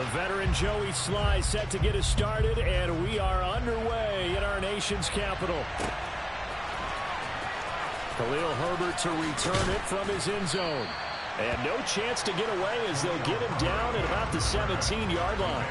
The veteran Joey Sly set to get us started, and we are underway in our nation's capital. Khalil Herbert to return it from his end zone. And no chance to get away as they'll get him down at about the 17-yard line.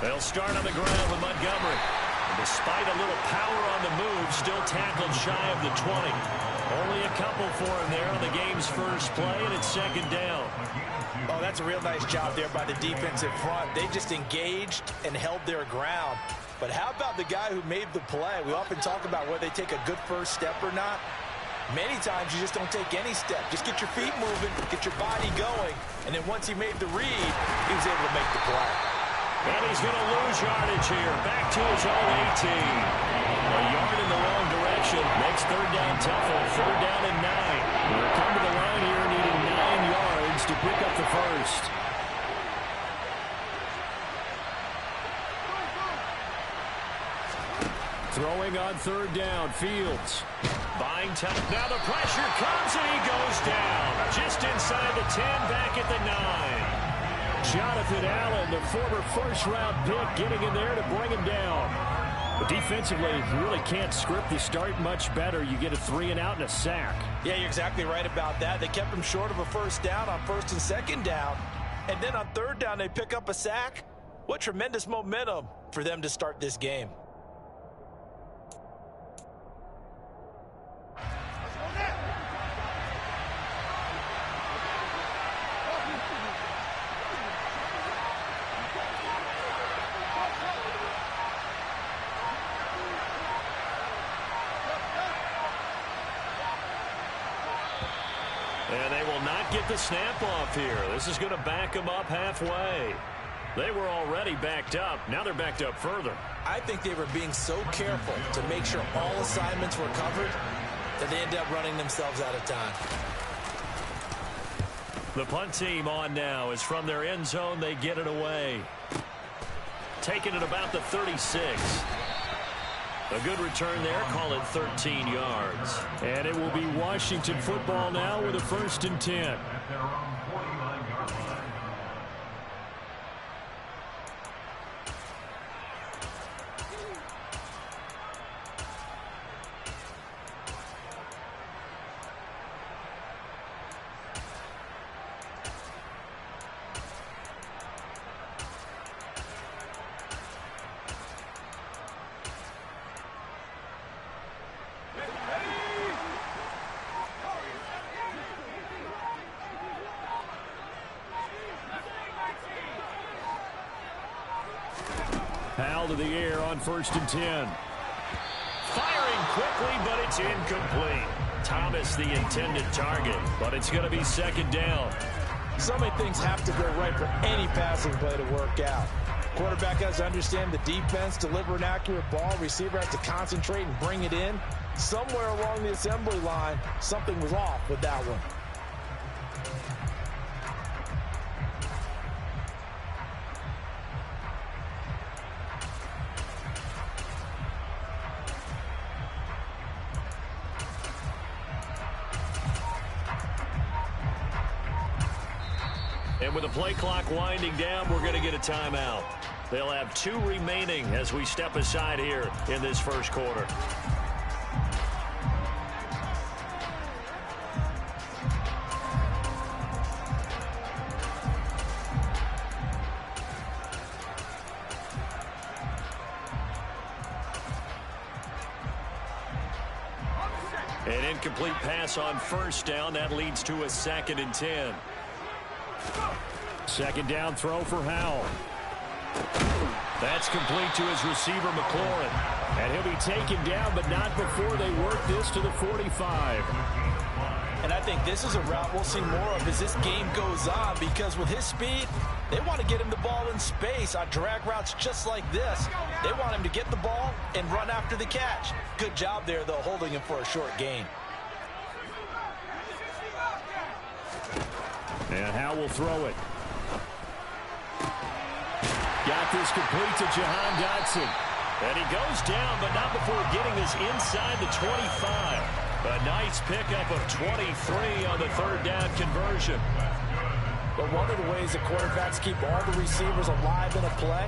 They'll start on the ground with Montgomery. And despite a little power on the move, still tackled shy of the 20. Only a couple for him there on the game's first play, and it's second down. Oh, that's a real nice job there by the defensive front. They just engaged and held their ground. But how about the guy who made the play? We often talk about whether they take a good first step or not. Many times you just don't take any step. Just get your feet moving, get your body going, and then once he made the read, he was able to make the play. And he's going to lose yardage here. Back to his own 18. A yard in the wrong direction. Makes third down tougher. Third down and 9. We'll come to the line here needing 9 yards to pick up the first. Throwing on third down. Fields. Buying time. Now the pressure comes and he goes down. Just inside the 10, back at the 9. Jonathan Allen, the former first-round pick, getting in there to bring him down. But defensively, you really can't script the start much better. You get a 3-and-out and a sack. Yeah, you're exactly right about that. They kept him short of a first down on first and second down. And then on third down, they pick up a sack. What tremendous momentum for them to start this game. And they will not get the snap off here. This is going to back them up halfway. They were already backed up. Now they're backed up further. I think they were being so careful to make sure all assignments were covered that they end up running themselves out of time. The punt team on now is from their end zone. They get it away. Taking it about the 36. A good return there. Call it 13 yards. And it will be Washington football now with a 1st and 10. Powell to the air on 1st and 10. Firing quickly, but it's incomplete. Thomas the intended target, but it's going to be second down. So many things have to go right for any passing play to work out. Quarterback has to understand the defense, deliver an accurate ball. Receiver has to concentrate and bring it in. Somewhere along the assembly line, something was off with that one. And with the play clock winding down, we're going to get a timeout. They'll have 2 remaining as we step aside here in this first quarter. An incomplete pass on first down. That leads to a 2nd and 10. Second down throw for Howell. That's complete to his receiver, McLaurin. And he'll be taken down, but not before they work this to the 45. And I think this is a route we'll see more of as this game goes on, because with his speed, they want to get him the ball in space on drag routes just like this. They want him to get the ball and run after the catch. Good job there, though, holding him for a short gain. And Howe will throw it. Got this complete to Jahan Dotson. And he goes down, but not before getting this inside the 25. A nice pickup of 23 on the third down conversion. But one of the ways the quarterbacks keep all the receivers alive in a play,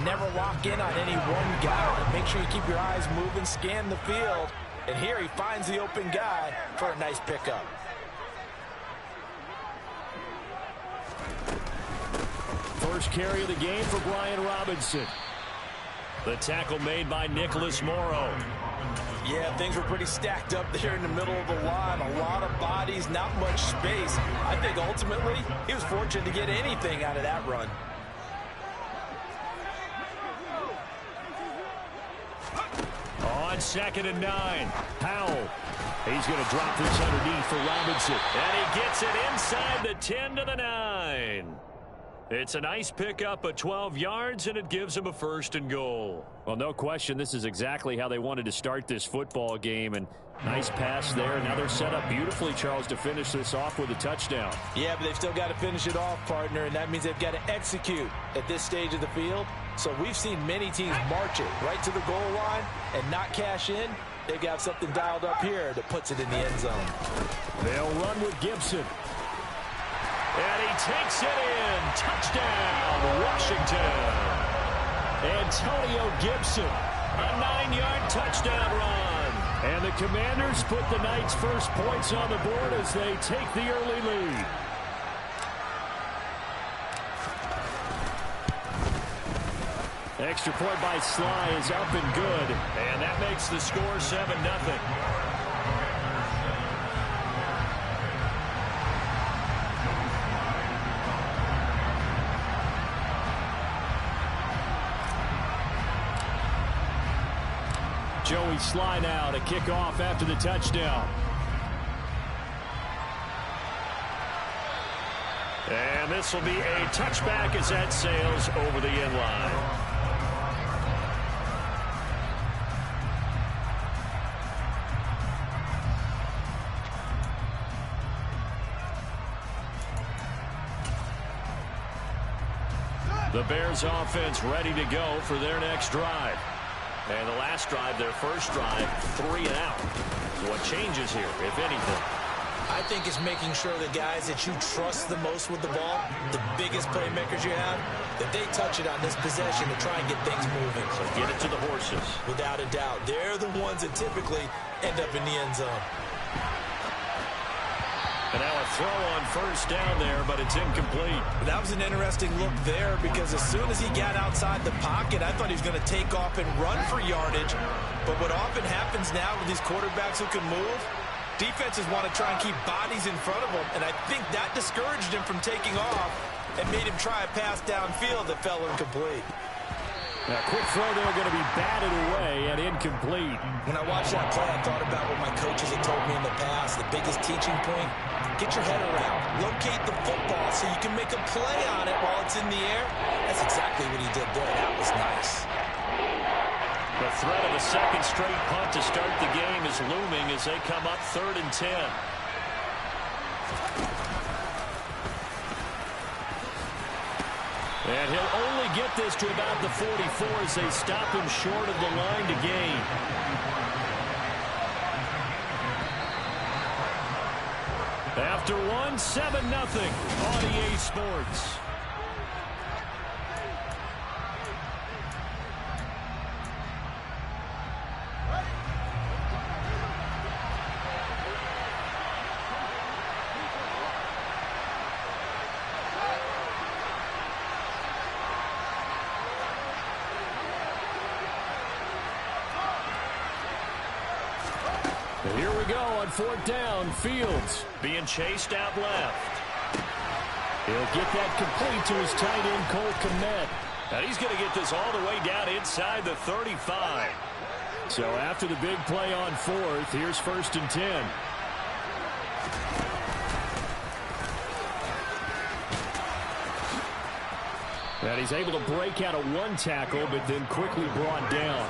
never lock in on any one guy. Make sure you keep your eyes moving, scan the field. And here he finds the open guy for a nice pickup. First carry of the game for Brian Robinson. The tackle made by Nicholas Morrow. Yeah, things were pretty stacked up there in the middle of the line. A lot of bodies, not much space. I think ultimately he was fortunate to get anything out of that run. On 2nd and 9, Powell. He's going to drop this underneath for Robinson. And he gets it inside the 10 to the 9. It's a nice pickup of 12 yards, and it gives him a 1st and goal. Well, no question, this is exactly how they wanted to start this football game. And nice pass there. Now they're set up beautifully, Charles, to finish this off with a touchdown. Yeah, but they've still got to finish it off, partner, and that means they've got to execute at this stage of the field. So we've seen many teams march it right to the goal line and not cash in. They've got something dialed up here that puts it in the end zone. They'll run with Gibson. And he takes it in. Touchdown, Washington. Antonio Gibson, a 9-yard touchdown run. And the Commanders put the Knights' first points on the board as they take the early lead. Extra point by Sly is up and good. And that makes the score 7-0. Joey Sly now to kick off after the touchdown. And this will be a touchback as that sails over the end line. The Bears offense ready to go for their next drive. And the last drive, their first drive, 3 and out. What changes here, if anything? I think it's making sure the guys that you trust the most with the ball, the biggest playmakers you have, that they touch it on this possession to try and get things moving. So get it to the horses. Without a doubt. They're the ones that typically end up in the end zone. And now a throw on first down there, but it's incomplete. That was an interesting look there, because as soon as he got outside the pocket, I thought he was going to take off and run for yardage. But what often happens now with these quarterbacks who can move, defenses want to try and keep bodies in front of them, and I think that discouraged him from taking off and made him try a pass downfield that fell incomplete. Now, quick throw there, going to be batted away and incomplete. When I watched that play, I thought about what my coaches had told me in the past. The biggest teaching point, get your head around. Locate the football so you can make a play on it while it's in the air. That's exactly what he did there. That was nice. The threat of a second straight punt to start the game is looming as they come up 3rd and 10. And he'll only get this to about the 44 as they stop him short of the line to gain. After one, 7-0 on EA Sports. Here we go on 4th down. Fields being chased out left. He'll get that complete to his tight end, Cole Kmet. And he's going to get this all the way down inside the 35. So after the big play on 4th, here's 1st and 10. And he's able to break out of one tackle, but then quickly brought down.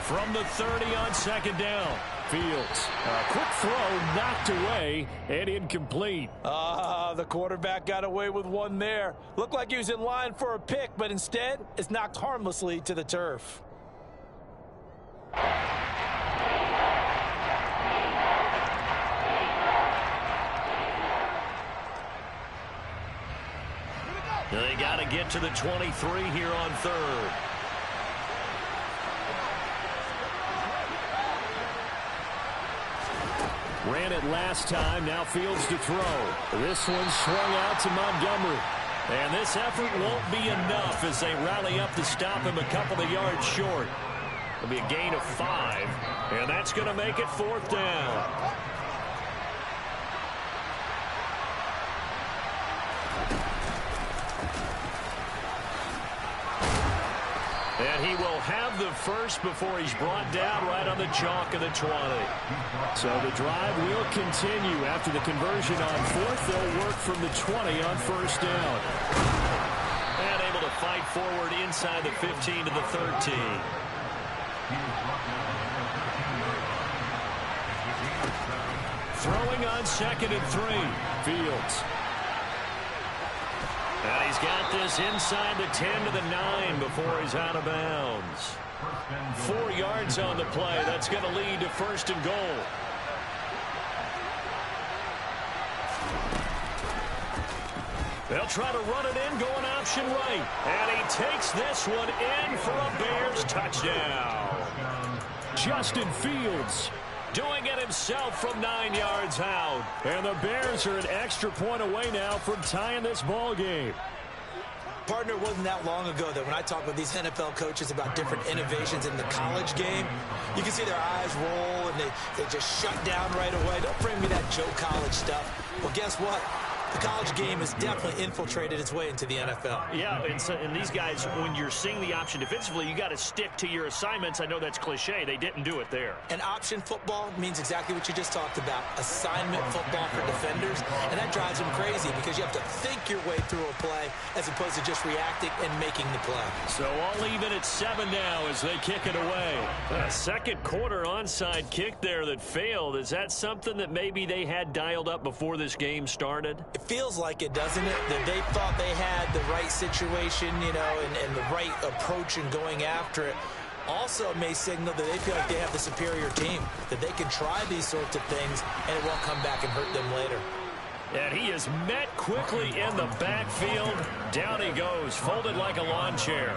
From the 30 on second down. Fields. A quick throw knocked away and incomplete. The quarterback got away with one there. Looked like he was in line for a pick, but instead it's knocked harmlessly to the turf. They got to get to the 23 here on third. Ran it last time, now Fields to throw. This one swung out to Montgomery. And this effort won't be enough as they rally up to stop him a couple of yards short. It'll be a gain of 5, and that's going to make it 4th down. And he will have the first before he's brought down right on the chalk of the 20. So the drive will continue after the conversion on 4th. They'll work from the 20 on 1st down. And able to fight forward inside the 15 to the 13. Throwing on 2nd and 3. Fields. And he's got this inside the 10 to the 9 before he's out of bounds. 4 yards on the play. That's going to lead to 1st and goal. They'll try to run it in, going option right. And he takes this one in for a Bears touchdown. Justin Fields doing it himself from 9 yards out. And the Bears are an extra point away now from tying this ball game. Partner, it wasn't that long ago that when I talk with these NFL coaches about different innovations in the college game, you can see their eyes roll and they just shut down right away. Don't bring me that Joe College stuff. Well, guess what? The college game has definitely infiltrated its way into the NFL. Yeah, and these guys, when you're seeing the option defensively, you got to stick to your assignments. I know that's cliche. They didn't do it there. And option football means exactly what you just talked about, assignment football for defenders. And that drives them crazy because you have to think your way through a play as opposed to just reacting and making the play. So all even at 7 now as they kick it away. A second quarter onside kick there that failed. Is that something that maybe they had dialed up before this game started? It feels like it, doesn't it? That they thought they had the right situation, you know, and the right approach in going after it. Also may signal that they feel like they have the superior team, that they can try these sorts of things and it won't come back and hurt them later. And he is met quickly in the backfield. Down he goes, folded like a lawn chair.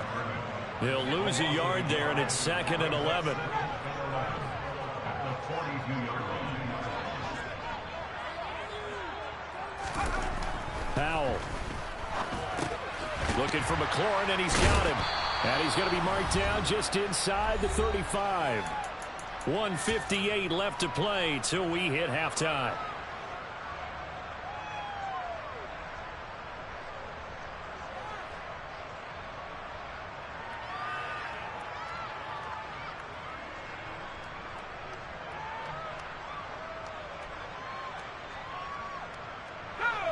He'll lose a yard there, and it's 2nd and 11. Powell. Looking for McLaurin, and he's got him. And he's going to be marked down just inside the 35. 1:58 left to play till we hit halftime.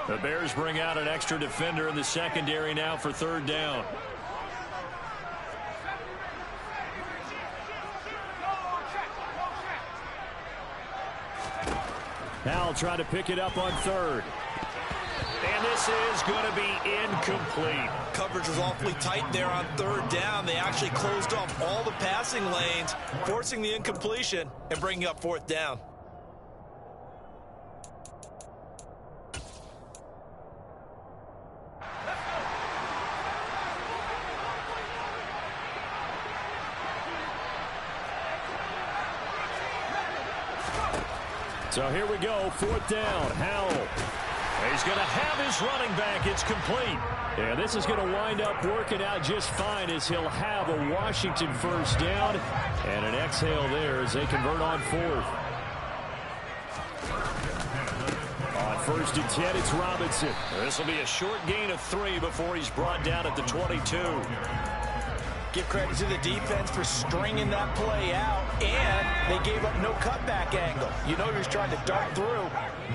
The Bears bring out an extra defender in the secondary now for 3rd down. Powell trying to pick it up on 3rd. And this is going to be incomplete. Coverage was awfully tight there on 3rd down. They actually closed off all the passing lanes, forcing the incompletion and bringing up 4th down. So here we go, 4th down. Howell. He's going to have his running back. It's complete. And this is going to wind up working out just fine as he'll have a Washington 1st down. And an exhale there as they convert on 4th. On 1st and 10, it's Robinson. This will be a short gain of 3 before he's brought down at the 22. Give credit to the defense for stringing that play out, and they gave up no cutback angle. You know he was trying to dart through.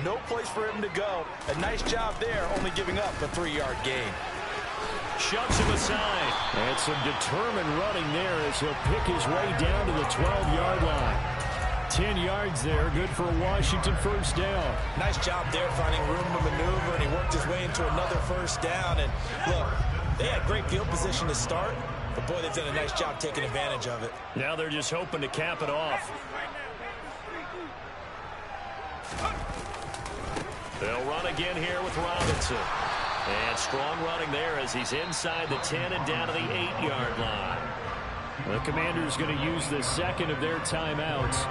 No place for him to go. A nice job there, only giving up a 3-yard gain. Shoves him aside. And some determined running there as he'll pick his way down to the 12-yard line. 10 yards there, good for a Washington first down. Nice job there finding room to maneuver, and he worked his way into another first down. And look, they had great field position to start, but boy, they've done a nice job taking advantage of it. Now they're just hoping to cap it off. They'll run again here with Robinson. And strong running there as he's inside the 10 and down to the 8-yard line. The Commanders going to use the second of their timeouts,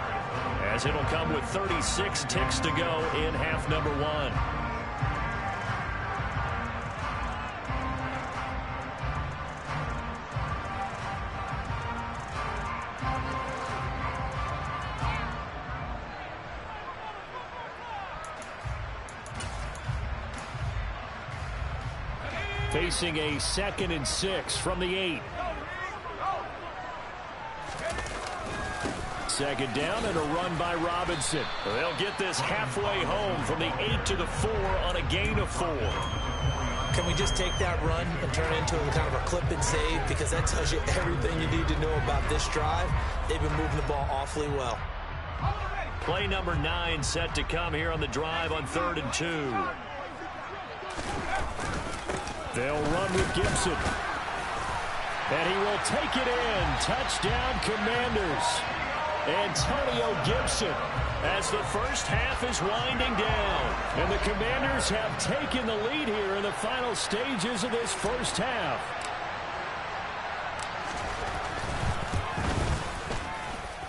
as it'll come with 36 ticks to go in half number 1. Facing a 2nd and 6 from the 8. Second down and a run by Robinson. They'll get this halfway home from the 8 to the 4 on a gain of 4. Can we just take that run and turn it into kind of a clip and save? Because that tells you everything you need to know about this drive. They've been moving the ball awfully well. Play number 9 set to come here on the drive on 3rd and 2. They'll run with Gibson. And he will take it in. Touchdown, Commanders. Antonio Gibson, as the first half is winding down. And the Commanders have taken the lead here in the final stages of this first half.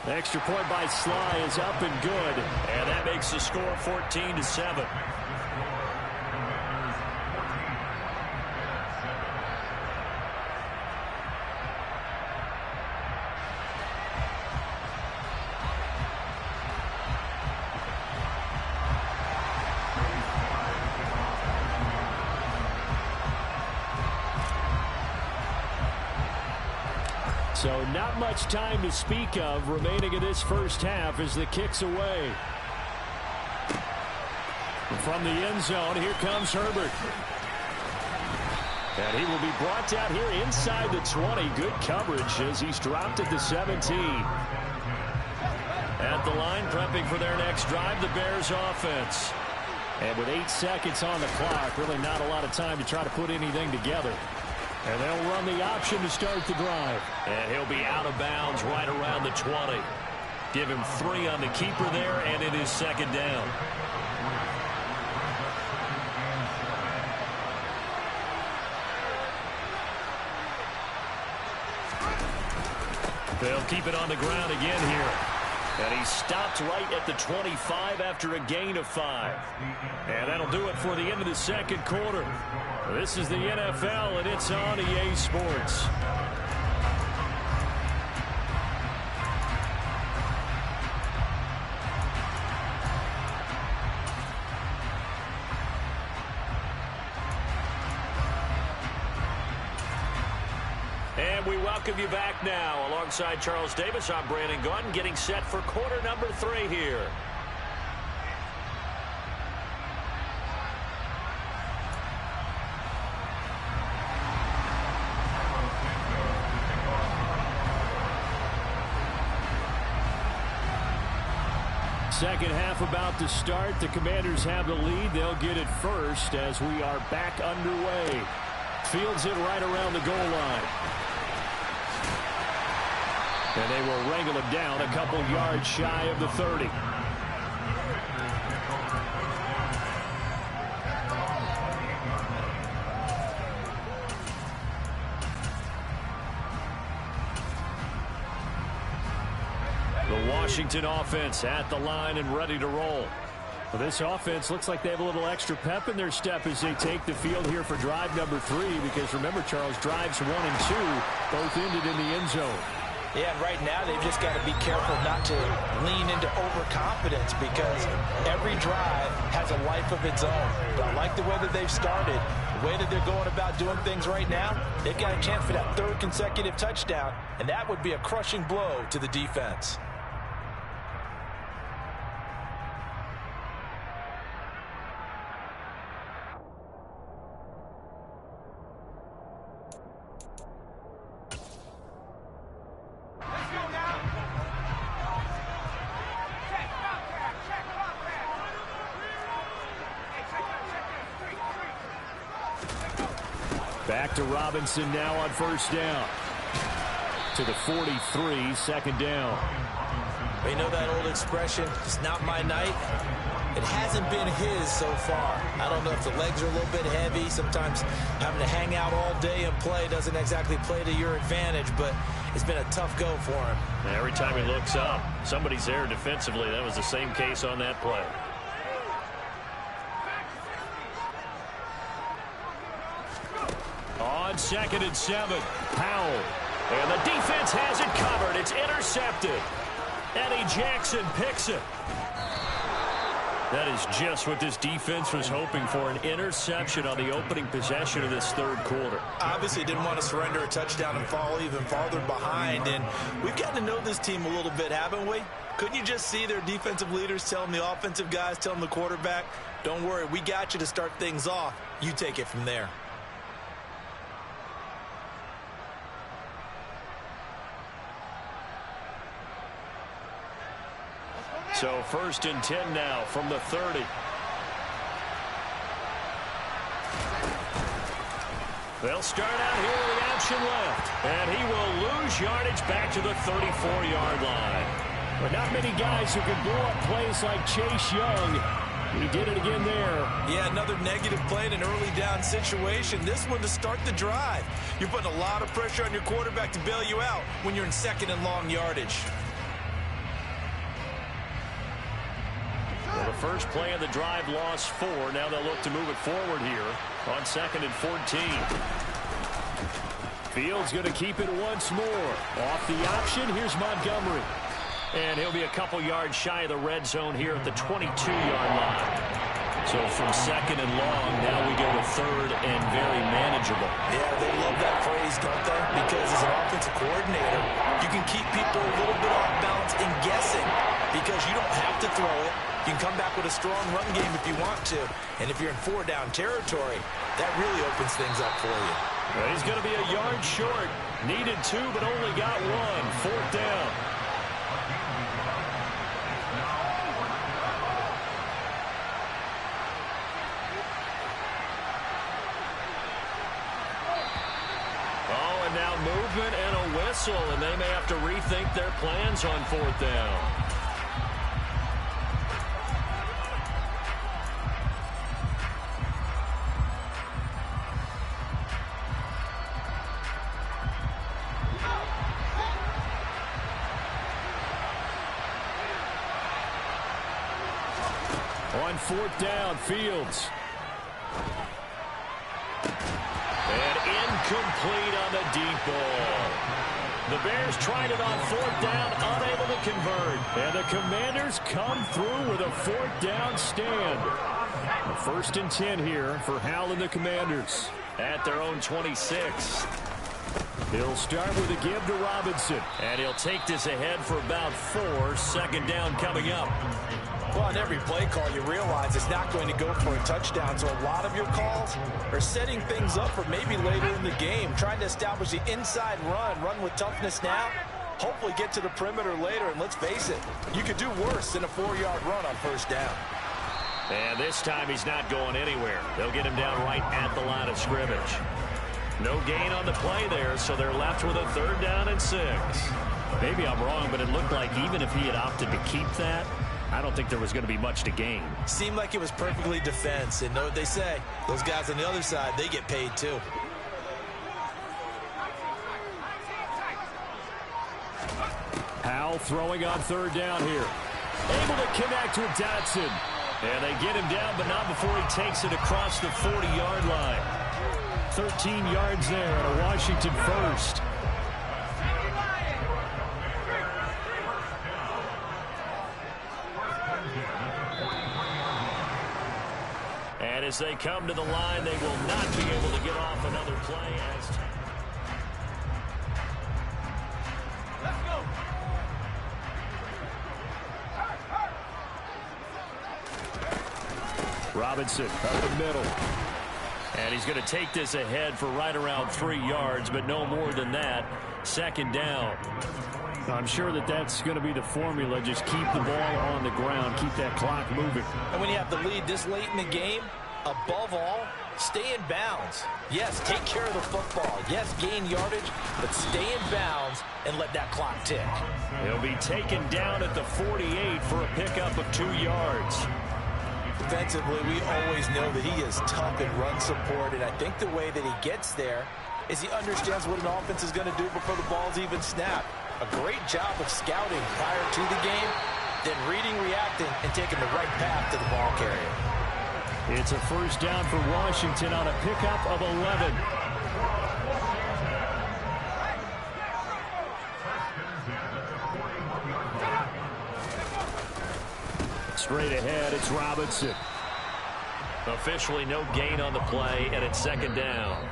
The extra point by Sly is up and good. And that makes the score 14-7. So not much time to speak of remaining in this first half as the kick's away. From the end zone, here comes Herbert. And he will be brought down here inside the 20. Good coverage as he's dropped at the 17. At the line, prepping for their next drive, the Bears offense. And with 8 seconds on the clock, really not a lot of time to try to put anything together. And they'll run the option to start the drive. And he'll be out of bounds right around the 20. Give him 3 on the keeper there, and it is 2nd down. They'll keep it on the ground again here. And he stopped right at the 25 after a gain of 5. And that'll do it for the end of the second quarter. This is the NFL, and it's on EA Sports. And we welcome you back now. Alongside Charles Davis, I'm Brandon Gunn, getting set for quarter number 3 here. Second half about to start. The Commanders have the lead. They'll get it first as we are back underway. Fields it right around the goal line. And they will wrangle him down a couple yards shy of the 30. The Washington offense at the line and ready to roll. Well, this offense looks like they have a little extra pep in their step as they take the field here for drive number 3, because remember, Charles, drives 1 and 2 both ended in the end zone. Yeah, and right now they've just got to be careful not to lean into overconfidence, because every drive has a life of its own. But I like the way that they've started. way that they're going about doing things right now, they've got a chance for that third consecutive touchdown, and that would be a crushing blow to the defense. Back to Robinson now on first down. To the 43, second down. You know that old expression, it's not my night. It hasn't been his so far. I don't know if the legs are a little bit heavy. Sometimes having to hang out all day and play doesn't exactly play to your advantage, but it's been a tough go for him. Every time he looks up, somebody's there defensively. That was the same case on that play. On 2nd and 7, Powell. And the defense has it covered. It's intercepted. Eddie Jackson picks it. That is just what this defense was hoping for, an interception on the opening possession of this third quarter. Obviously didn't want to surrender a touchdown and fall even farther behind, and we've gotten to know this team a little bit, haven't we? Couldn't you just see their defensive leaders telling the offensive guys, telling the quarterback, don't worry, we got you to start things off. You take it from there. So 1st and 10 now from the 30. They'll start out here with the option left. And he will lose yardage back to the 34-yard line. But not many guys who can blow up plays like Chase Young. He did it again there. Yeah, another negative play in an early down situation. This one to start the drive. You're putting a lot of pressure on your quarterback to bail you out when you're in 2nd and long yardage. Well, the first play of the drive lost 4. Now they'll look to move it forward here on 2nd and 14. Fields going to keep it once more. Off the option, here's Montgomery. And he'll be a couple yards shy of the red zone here at the 22-yard line. So from 2nd and long, now we go to 3rd and very manageable. Yeah, they love that phrase, don't they? Because as an offensive coordinator, you can keep people a little bit off balance and guessing because you don't have to throw it. You can come back with a strong run game if you want to. And if you're in 4-down territory, that really opens things up for you. Well, he's going to be a yard short. Needed 2, but only got 1. 4th down. Oh, and now movement and a whistle, and they may have to rethink their plans on 4th down. On 4th down, Fields. And incomplete on the deep ball. The Bears tried it on 4th down, unable to convert. And the Commanders come through with a 4th down stand. The 1st and 10 here for Howell and the Commanders at their own 26. He'll start with a give to Robinson. And he'll take this ahead for about 4. 2nd down coming up. Well, on every play call, you realize it's not going to go for a touchdown. So a lot of your calls are setting things up for maybe later in the game, trying to establish the inside run with toughness now, hopefully get to the perimeter later. And let's face it, you could do worse than a 4-yard run on 1st down. And this time he's not going anywhere. They'll get him down right at the line of scrimmage. No gain on the play there, so they're left with a 3rd down and 6. Maybe I'm wrong, but it looked like even if he had opted to keep that, I don't think there was going to be much to gain. Seemed like it was perfectly defense. And know what they say? Those guys on the other side, they get paid too. Howell throwing on 3rd down here. Able to connect with Dotson. And they get him down, but not before he takes it across the 40-yard line. 13 yards there at a Washington 1st. And as they come to the line, they will not be able to get off another play. Let's go. Robinson up the middle. And he's going to take this ahead for right around 3 yards, but no more than that. Second down. I'm sure that's going to be the formula. Just keep the ball on the ground. Keep that clock moving. And when you have the lead this late in the game, above all, stay in bounds. Yes, take care of the football. Yes, gain yardage, but stay in bounds and let that clock tick. He'll be taken down at the 48 for a pickup of 2 yards. Defensively, we always know that he is tough in run support, and I think the way that he gets there is he understands what an offense is going to do before the ball's even snapped. A great job of scouting prior to the game, then reading, reacting, and taking the right path to the ball carrier. It's a first down for Washington on a pickup of 11. Straight ahead, it's Robinson. Officially no gain on the play, and it's second down.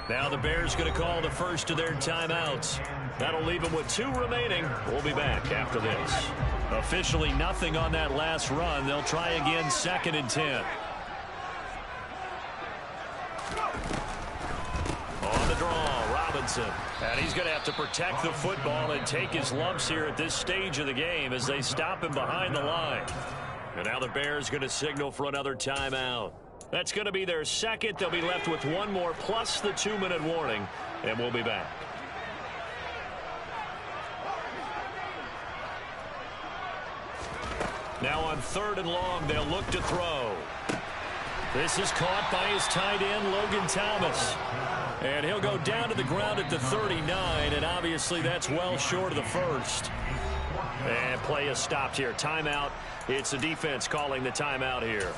Now the Bears going to call the first of their timeouts. That'll leave them with 2 remaining. We'll be back after this. Officially nothing on that last run. They'll try again, 2nd and 10. On the draw, Robinson. And he's going to have to protect the football and take his lumps here at this stage of the game as they stop him behind the line. And now the Bears going to signal for another timeout. That's going to be their second. They'll be left with 1 more plus the 2-minute warning, and we'll be back. Now on 3rd and long, they'll look to throw. This is caught by his tight end, Logan Thomas. And he'll go down to the ground at the 39, and obviously that's well short of the first. And play is stopped here. Timeout. It's the defense calling the timeout here.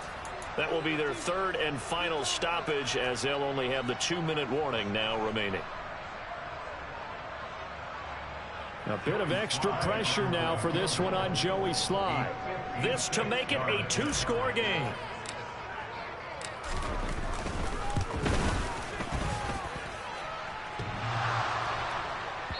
That will be their 3rd and final stoppage, as they'll only have the 2-minute warning now remaining. A bit of extra pressure now for this one on Joey Sly. This to make it a 2-score game.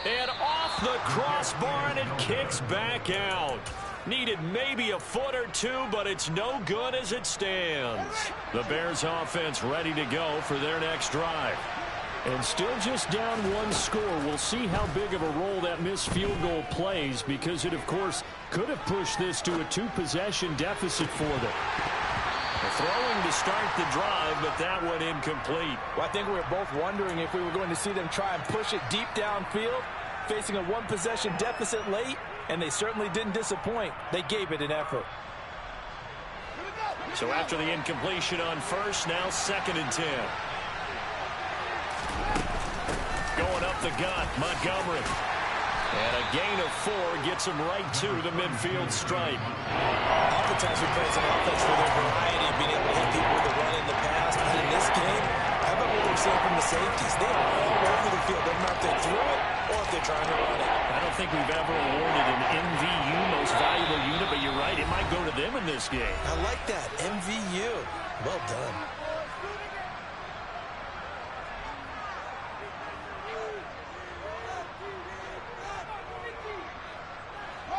And off the crossbar, and it kicks back out. Needed maybe a foot or 2, but it's no good as it stands. The Bears offense ready to go for their next drive. And still just down 1 score. We'll see how big of a role that missed field goal plays, because it, of course, could have pushed this to a 2-possession deficit for them. Throwing to start the drive, but that went incomplete. Well, I think we were both wondering if we were going to see them try and push it deep downfield, facing a 1-possession deficit late, and they certainly didn't disappoint. They gave it an effort. So after the incompletion on first, now 2nd and 10. Going up the gut, Montgomery. And a gain of 4 gets him right to the midfield stripe. Oftentimes we play as an offense for their variety of being able to hit people with the run in the past. But in this game, how about what we're seeing from the safeties? They are all over the field. Doesn't matter if they throw it or if they're trying to run it. I don't think we've ever awarded an MVU, most valuable unit, but you're right, it might go to them in this game. I like that, MVU. Well done.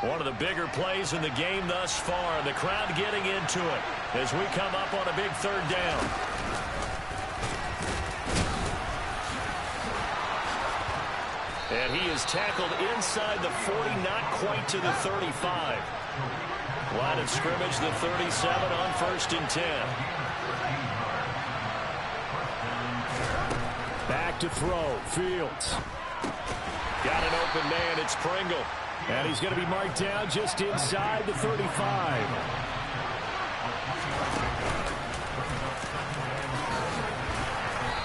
One of the bigger plays in the game thus far. The crowd getting into it as we come up on a big 3rd down. And he is tackled inside the 40, not quite to the 35. Line of scrimmage, the 37 on 1st and 10. Back to throw, Fields. Got an open man, it's Pringle. And he's going to be marked down just inside the 35.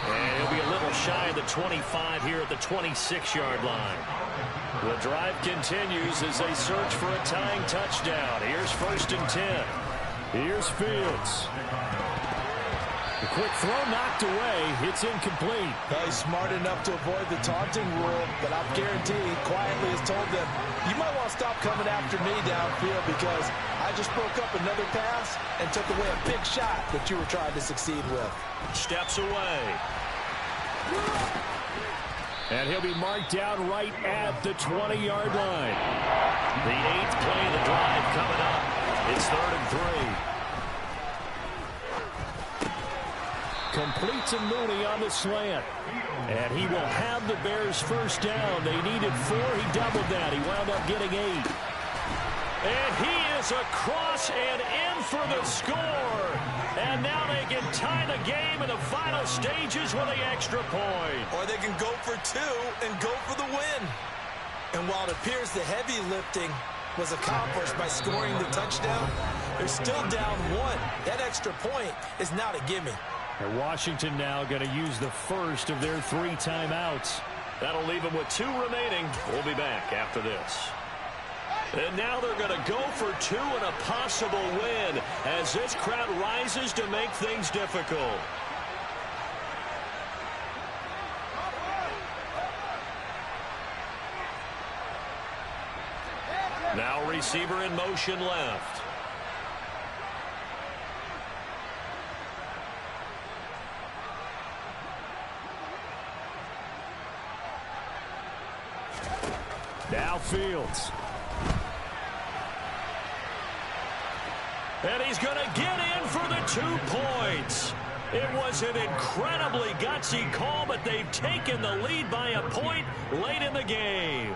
And he'll be a little shy of the 25 here at the 26-yard line. The drive continues as they search for a tying touchdown. Here's 1st and 10. Here's Fields. The quick throw knocked away. It's incomplete. Well, he's smart enough to avoid the taunting rule, but I'll guarantee he quietly has told them, You might want to stop coming after me downfield because I just broke up another pass and took away a big shot that you were trying to succeed with. Steps away. And he'll be marked down right at the 20-yard line. The 8th play of the drive coming up. It's 3rd and 3. Complete to Mooney on the slant. And he will have the Bears first down. They needed 4. He doubled that. He wound up getting 8. And he is across and in for the score. And now they can tie the game in the final stages with the extra point. Or they can go for 2 and go for the win. And while it appears the heavy lifting was accomplished by scoring the touchdown, they're still down 1. That extra point is not a gimme. And Washington now going to use the first of their 3 timeouts. That'll leave them with 2 remaining. We'll be back after this. And now they're going to go for 2 and a possible win as this crowd rises to make things difficult. Now receiver in motion left. Now Fields. And he's going to get in for the 2 points. It was an incredibly gutsy call, but they've taken the lead by a point late in the game.